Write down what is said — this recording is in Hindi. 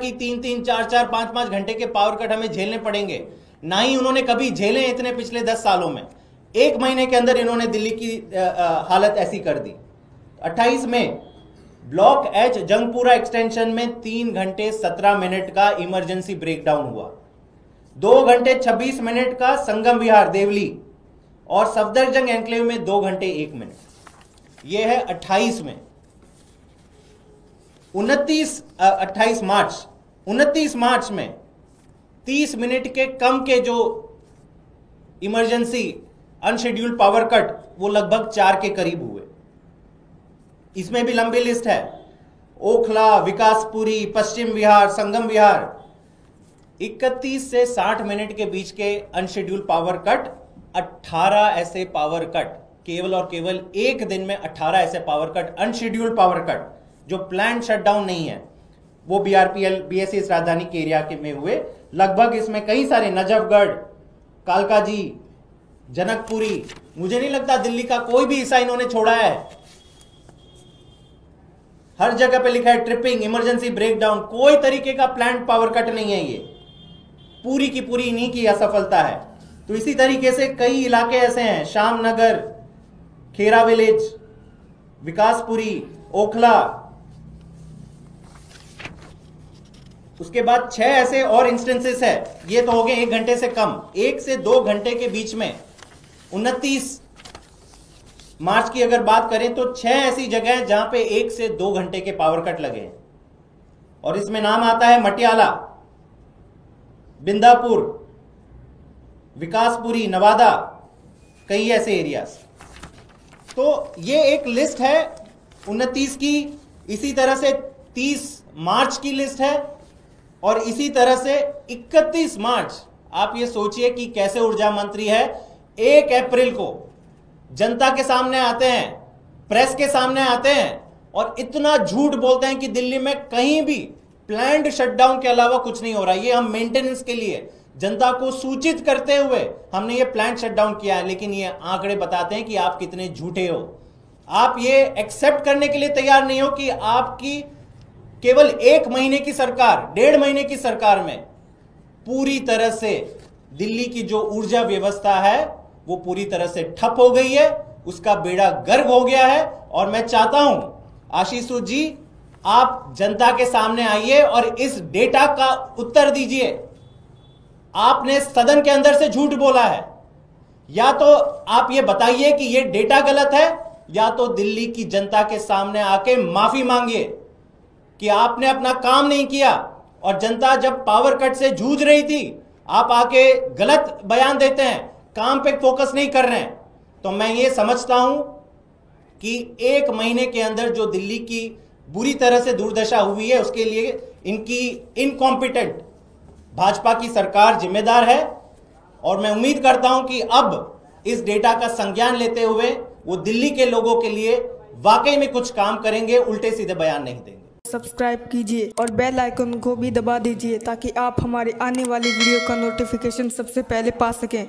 कि 3-3, 4-4, 5-5 घंटे के पावर कट हमें झेलने पड़ेंगे, ना ही उन्होंने कभी झेले इतने पिछले 10 सालों में। 1 महीने के अंदर इन्होंने दिल्ली की हालत ऐसी कर दी। 28 में ब्लॉक एच जंगपुरा एक्सटेंशन में 3 घंटे 17 मिनट का इमरजेंसी ब्रेकडाउन हुआ। 2 घंटे 26 मिनट का संगम विहार देवली और सफदरजंग एन्क्लेव में 2 घंटे 1 मिनट। यह है 28 में। 29 मार्च में 30 मिनट के कम के जो इमरजेंसी अनशेड्यूल्ड पावर कट वो लगभग 4 के करीब हुए। इसमें भी लंबी लिस्ट है। ओखला, विकासपुरी, पश्चिम विहार, संगम विहार। 31 से 60 मिनट के बीच के अनशेड्यूल्ड पावर कट, 18 ऐसे पावर कट, केवल और केवल एक दिन में 18 ऐसे power cut, unscheduled power cut जो प्लान शटडाउन नहीं है, वो बीआरपीएल बीएसएस राजधानी के एरिया के में हुए। लगभग इसमें कई सारे नजफगढ़, कालकाजी, जनकपुरी, मुझे नहीं लगता दिल्ली का कोई भी हिस्सा इन्होंने छोड़ा है। हर जगह पे लिखा है ट्रिपिंग, इमरजेंसी ब्रेकडाउन, कोई तरीके का प्लान्ड पावर कट नहीं है। ये पूरी की पूरी इन्हीं की असफलता है। तो इसी तरीके से कई इलाके ऐसे हैं, श्यामनगर, खेरा विलेज, विकासपुरी, ओखला। उसके बाद 6 ऐसे और इंस्टेंसेस है। ये तो हो गए 1 घंटे से कम। 1 से 2 घंटे के बीच में 29 मार्च की अगर बात करें तो 6 ऐसी जगह हैं जहां पे 1 से 2 घंटे के पावर कट लगे हैं। और इसमें नाम आता है मटियाला, बिंदापुर, विकासपुरी, नवादा, कई ऐसे एरियाज। तो ये एक लिस्ट है 29 की। इसी तरह से 30 मार्च की लिस्ट है और इसी तरह से 31 मार्च। आप ये सोचिए कि कैसे ऊर्जा मंत्री है 1 अप्रैल को जनता के सामने आते हैं, प्रेस के सामने आते हैं और इतना झूठ बोलते हैं कि दिल्ली में कहीं भी प्लान्ड शटडाउन के अलावा कुछ नहीं हो रहा। ये हम मेंटेनेंस के लिए जनता को सूचित करते हुए हमने ये प्लान्ड शटडाउन किया है। लेकिन ये आंकड़े बताते हैं कि आप कितने झूठे हो। आप ये एक्सेप्ट करने के लिए तैयार नहीं हो कि आपकी केवल 1 महीने की सरकार, 1.5 महीने की सरकार में पूरी तरह से दिल्ली की जो ऊर्जा व्यवस्था है वो पूरी तरह से ठप हो गई है, उसका बेड़ा गर्क हो गया है। और मैं चाहता हूं आशीष सूद जी, आप जनता के सामने आइए और इस डेटा का उत्तर दीजिए। आपने सदन के अंदर से झूठ बोला है, या तो आप ये बताइए कि ये डेटा गलत है, या तो दिल्ली की जनता के सामने आके माफी मांगिए कि आपने अपना काम नहीं किया। और जनता जब पावर कट से जूझ रही थी, आप आके गलत बयान देते हैं, काम पे फोकस नहीं कर रहे हैं। तो मैं ये समझता हूं कि 1 महीने के अंदर जो दिल्ली की बुरी तरह से दुर्दशा हुई है उसके लिए इनकी इनकॉम्पिटेंट भाजपा की सरकार जिम्मेदार है। और मैं उम्मीद करता हूं कि अब इस डेटा का संज्ञान लेते हुए वो दिल्ली के लोगों के लिए वाकई में कुछ काम करेंगे, उल्टे सीधे बयान नहीं देंगे। सब्सक्राइब कीजिए और बेल आइकन को भी दबा दीजिए ताकि आप हमारे आने वाली वीडियो का नोटिफिकेशन सबसे पहले पा सकें।